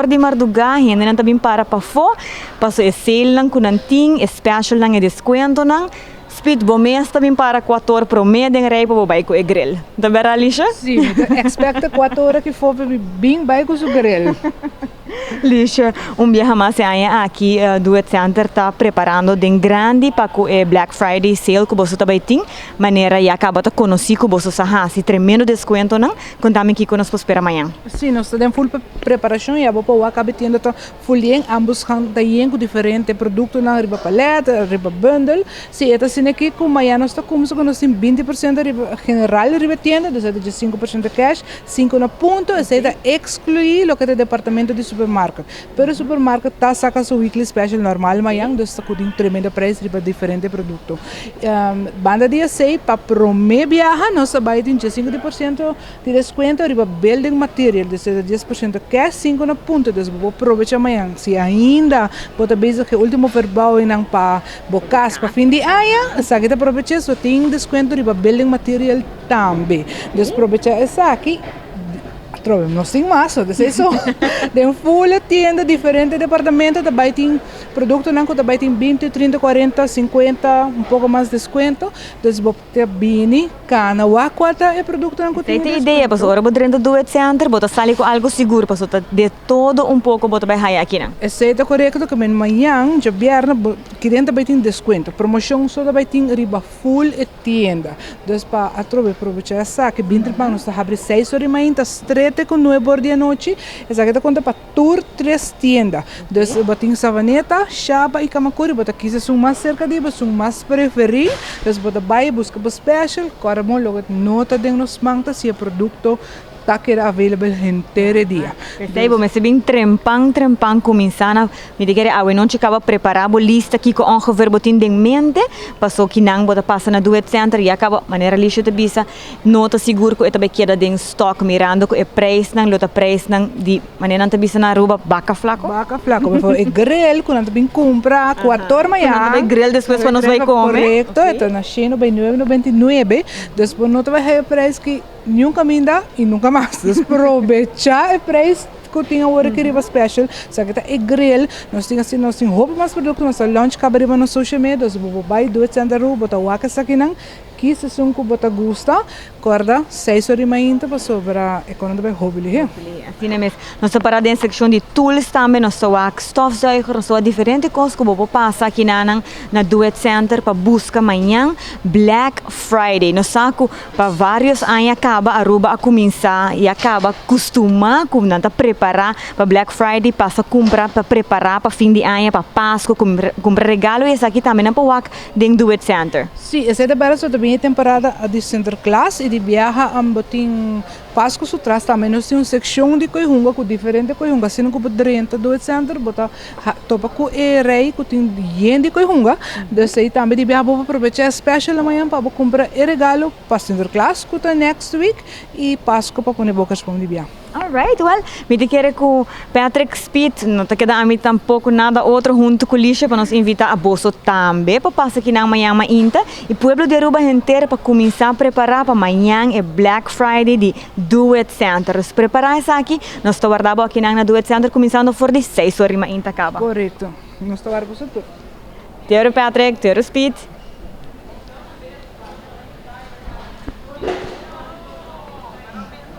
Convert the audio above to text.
Di Marduga, hindi na tabing para pa fo, paso e sale lang kunanting, e special lang e descuento lang, speed bomes tabing para 4 promedio ng rei po bay ko e grill. Da vera Alicia? Sim, expecta 4 horas que for bem vai com o grill. Alicia, viaje mais aia aqui do center está preparando den grande para o Black Friday sale que você também tem, maneira e acaba de conhecer que você sabe se tremendo descuento não, contamos aqui conosco para amanhã. Sim, nós estamos full preparação e a boa acaba tendo full ambos daí com diferente produto na riba paleta, riba bundle. Se é assim aqui com amanhã nós estamos com nós 20% riba general riba tienda, então é de 5% cash, 5 na ponto, essa é excluir o que é departamento de supermarket. Pero o supermarket está saca seu weekly special normal, mas então está com um tremendo preço riba diferente produto. Banda dia 6 para prometer viajar nós vai ter 5% de descuento riba building material, de 10% cash, 5 na ponto, então vou aproveitar amanhã. Se ainda pode ver que o último verbal em para bocas para fim de ano, essa aqui aproveitar só tem descuento riba building material também. Então aproveitar essa aqui. Nós temos mais, isso. Tem full tienda, diferente departamento, também tem produto, também tem 20, 30, 40, 50, pouco mais de desconto. Então, você bini, cana, quanto é produto não tem desconto. Tem ideia, pastor, agora dentro do center, bota sali com algo seguro, pastor, de todo pouco bota vai raia aqui, não? Esse é correto, que amanhã, já viernes, que dentro também tem desconto. Promoção só também tem riba full tienda. Então, para aproveitar essa, que 20 pão, nós está abrindo 6 horas mais, está com 9 horas da noite, essa aqui conta para tour 3 tiendas. Então, botem Savaneta, Chapa e Kamakuri, botem aqui se são mais cerca de, são mais preferidos, então botem vai busca para special, agora mo logo nota de nos manta se é produto tá que era available inteiro dia. Sei, bom, mas se bem trempang começar na, me diga, a não chegava preparar a lista aqui com ongeveer botin de mente, passou que não bota passa na duet center e acaba maneira lixo de bisa, nota seguro que também queda de stock mirando que é preço não, lota preço não de maneira não bisa na ruba baca flaco. Baca flaco, mas foi grill quando também compra 4 manhã. Quando grill depois quando nós vai comer. Correto, então na China vai 9,99, depois não vai ter preço que nunca me dá e nunca mais. Aproveitar o preço que tinha hora que riba special, sabe que é grill, nós temos assim, nós temos roupa mais produto, nós launch cabariba no social media, nós vamos buy do center ru, bota waka sa kinang, que se sunco bota gusta, corda, 6 horas mais para sobra economia vai hobby assim é mesmo. Nós parada em seção de tools também, nós wak stofzuiger, nós diferente coisas que vou passar aqui na do center para buscar amanhã Black Friday. Nós saco para vários anos acaba a ruba a começar e acaba costuma como não tá preparar para Black Friday, passa comprar para preparar para fim de ano, para Páscoa, comprar regalo e essa aqui também não para wak dentro do center. Sim, essa é para só também temporada de center class e de viaja a botin Páscoa su traz também nós temos seção de coihunga com diferente coihunga, sino que dentro do center bota topa com rei que tem yen de coihunga, desse também de viaja para aproveitar special amanhã para comprar regalo para center class que tá next week e Páscoa para pôr bocas para de viaja. Alright, well, me te quero com Patrick Speed, não te queda a mim tampouco nada outro junto com o lixo para nos invitar a bolso também para passar aqui na amanhã ainda e Pueblo de Aruba inteiro para começar a preparar para amanhã é Black Friday de Do It Center. Se preparar isso aqui, nós estamos guardando aqui na Do It Center começando por 6 horas ainda acaba. Correto, nós estamos guardando isso tudo. Teoro Patrick, Teoro Speed.